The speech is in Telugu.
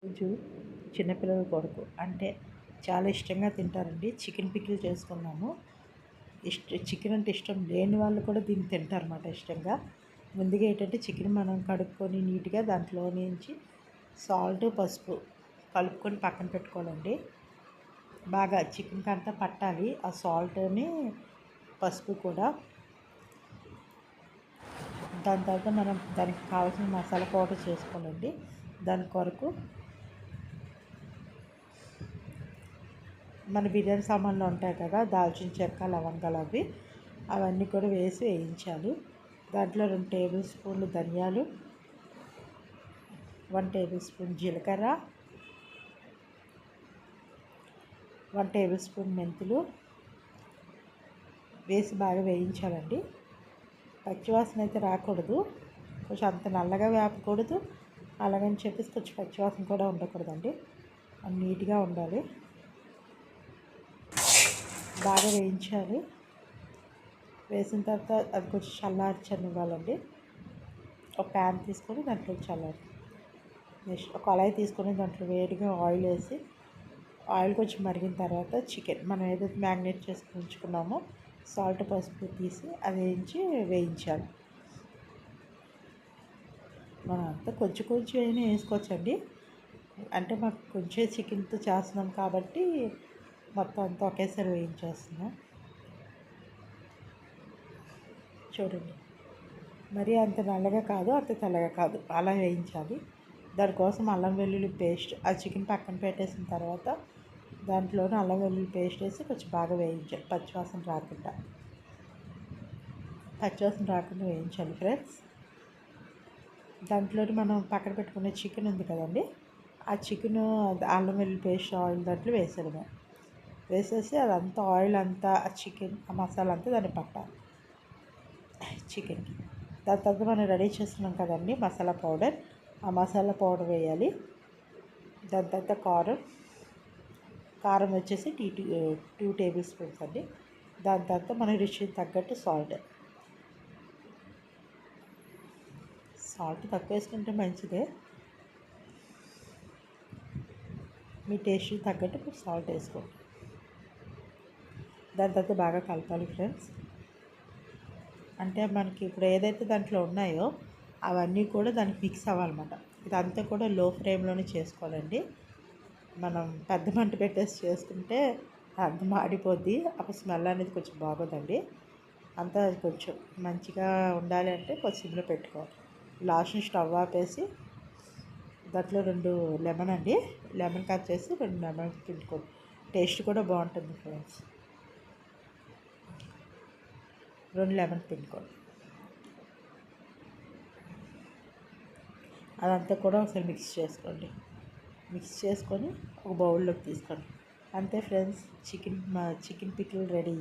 రోజు చిన్నపిల్లల కొరకు అంటే చాలా ఇష్టంగా తింటారండి. చికెన్ పికిల్ చేసుకున్నాము. చికెన్ అంటే ఇష్టం లేని వాళ్ళు కూడా దీన్ని తింటారన్నమాట ఇష్టంగా. ముందుగా ఏంటంటే చికెన్ మనం కడుక్కొని నీట్గా దాంట్లో నుంచి సాల్ట్ పసుపు కలుపుకొని పక్కన పెట్టుకోవాలండి. బాగా చికెన్కి అంతా పట్టాలి ఆ సాల్ట్ని పసుపు కూడా. దాని తర్వాత మనం దానికి కావాల్సిన మసాలా పౌడర్ చేసుకోవాలండి. దాని కొరకు మన బిర్యానీ సామాన్లు ఉంటాయి కదా, దాల్చిన చెక్క లవంగాలు అవన్నీ కూడా వేసి వేయించాలి. దాంట్లో 2 టేబుల్ స్పూన్లు ధనియాలు, 1 టేబుల్ స్పూన్ జీలకర్ర, 1 టేబుల్ స్పూన్ మెంతులు వేసి బాగా వేయించాలండి. పచ్చివాసన అయితే రాకూడదు, కొంచెం అంత నల్లగా వేపకూడదు, అలాగని చెప్పేసి కొంచెం పచ్చివాసన కూడా ఉండకూడదండి. నీట్గా ఉండాలి. బాగా వేయించాలి. వేసిన తర్వాత అది కొంచెం చల్లార్చనివ్వాలండి. ఒక ప్యాన్ తీసుకొని దాంట్లో నెక్స్ట్ ఒక కళాయి తీసుకొని దాంట్లో వేడిగా ఆయిల్ వేసి, ఆయిల్ కొంచెం మరిగిన తర్వాత చికెన్ మనం ఏదైతే మ్యారినేట్ చేసుకుని ఉంచుకున్నామో సాల్ట్ పసుపు తీసి అది వేయించాలి. మనం అంతా కొంచెం కొంచెం అయినా వేసుకోవచ్చండి. అంటే మాకు కొంచెం చికెన్తో చేస్తున్నాం కాబట్టి మొత్తం అంతా ఒకేసారి వేయించేస్తున్నాం. చూడండి, మరీ అంత నల్లగా కాదు అంత తెల్లగా కాదు, అలా వేయించాలి. దానికోసం అల్లం వెల్లుల్లి పేస్ట్ ఆ చికెన్ పక్కన పెట్టేసిన తర్వాత దాంట్లోనే అల్లం వెల్లుల్లి పేస్ట్ వేసి కొంచెం బాగా వేయించాలి. పచ్చివాసన రాకుండా వేయించాలి ఫ్రెండ్స్. దాంట్లోని మనం పక్కన పెట్టుకునే చికెన్ ఉంది కదండి, ఆ చికెన్ అల్లం వెల్లుల్లి పేస్ట్ ఆయిల్ దాంట్లో వేసేసి అదంతా ఆయిల్ అంతా ఆ చికెన్ ఆ మసాలా అంతా దాన్ని పట్టాలి చికెన్కి. దాని తర్వాత మనం రెడీ చేసుకున్నాం కదండి మసాలా పౌడర్, ఆ మసాలా పౌడర్ వేయాలి. దాని తర్వాత కారం వచ్చేసి 2 టేబుల్ స్పూన్స్ అండి. దాని తర్వాత మన రుచికి తగ్గట్టు సాల్ట్ తక్కువ వేసుకుంటే మంచిదే, మీ టేస్ట్కి తగ్గట్టు మీరు సాల్ట్ వేసుకోండి. దాని తర్వాత బాగా కలపాలి ఫ్రెండ్స్. అంటే మనకి ఇప్పుడు ఏదైతే దాంట్లో ఉన్నాయో అవన్నీ కూడా దానికి మిక్స్ అవ్వాలన్నమాట. ఇదంతా కూడా లో ఫ్లేమ్లోనే చేసుకోవాలండి. మనం పెద్ద మంట పెట్టేసి చేసుకుంటే అంత మాడిపోద్ది, అప్పుడు స్మెల్ అనేది కొంచెం బాగోదండి. అంతా కొంచెం మంచిగా ఉండాలి అంటే కొంచెం సిమ్లో పెట్టుకోవాలి. లాస్ట్ స్టవ్ ఆపేసి దాంట్లో 2 లెమన్ కట్ చేసి 2 లెమన్ పిండుకోండి. టేస్ట్ కూడా బాగుంటుంది ఫ్రెండ్స్. 2 లెమన్ పిండుకోండి. అదంతా కూడా ఒకసారి మిక్స్ చేసుకొని ఒక బౌల్లోకి తీసుకోండి. అంతే ఫ్రెండ్స్, చికెన్ పికిల్ రెడీ.